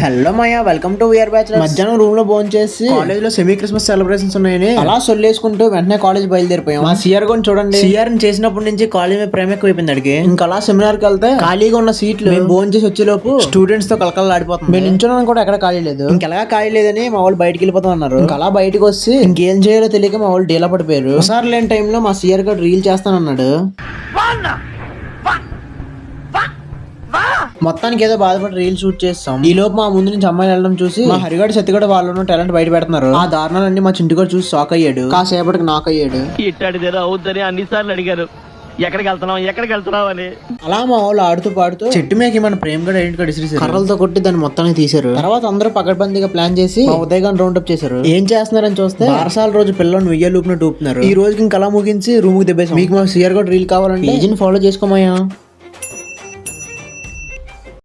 Hello Maya, welcome to VR batch. మధ్యాహ్నం room లో భోజనం చేసి కాలేజ్ లో సెమీ క్రిస్మస్ సెలబ్రేషన్స్ ఉన్నాయని అలా సొల్లేసుకుంటూ వెంటనే కాలేజ్ బయలుదేరిపోయాం. మా సిఆర్ కూడా చూడండి, సిఆర్ చేసినప్పటి నుంచి కాలేజ్ మీద ప్రేమ ఎక్కువైపోయింది అడిగి. ఇంకా అలా సెమినార్ కి వెళ్తే ఖాళీగా ఉన్న సీట్లు మేము భోజనం చేసి వచ్చేలోపు స్టూడెంట్స్ తో కలకల ఆడిపోతుంది. మేము నించున్నాను కూడా ఎక్కడ ఖాళీ లేదు. ఇంకెలా ఖాళీ లేదని మా వాళ్ళు బయటకి వెళ్ళిపోతాం అన్నారు. ఇంకా అలా బయటకు వచ్చి ఇంకేం చేయాలో తెలియక మా వాళ్ళు డీలా పడిపోయారు. ఒకసారి లేని టైంలో మా సిఆర్ గారు రీల్ చేస్తానన్నాడు. మొత్తానికి ఏదో బాధపడి రీల్ షూట్ చేస్తాం. ఈ లోపు మా ముందు నుంచి అమ్మాయిలు వెళ్ళడం చూసి మా హరిగాడు సత్తిగడ వాళ్ళు టాలెంట్ బయట పెడుతున్నారు. ఆ దారుణాలన్నీ మా చింటిగాడు చూసి షాక్ అయ్యాడు. కాసేపటికి నాక్ అయ్యాడు. ఇట్టాడిదేదో అవుద్దని అన్నిసార్లు అడిగారు, ఎక్కడికి వెళ్తున్నావు అని. అలా మా వాళ్ళు ఆడుతూ పాడుతూ చెట్టు మీద మన ప్రేమ గడ ఐడెంటి కార్డు ఇసిరేసారు. కర్రలతో కొట్టి దాన్ని మొత్తాన్ని తీశారు. తర్వాత అందరూ పకడ్బందీగా ప్లాన్ చేసి మా ఉదయగాన్ని రౌండ్ అప్ చేశారు. ఏం చేస్తున్నారని చూస్తే బారసాల రోజు పిల్లలను వెయ్య లూపునట్టు ఊపుతున్నారు. ఈ రోజుకి ఇంకా అలా ముగించి రూమ్ కి దెబ్బేసాం. మీకు మా సిఆర్ కూడా రీల్ కావాలంటే ఏజెంట్ ఫాలో చేసుకోమయ్యా.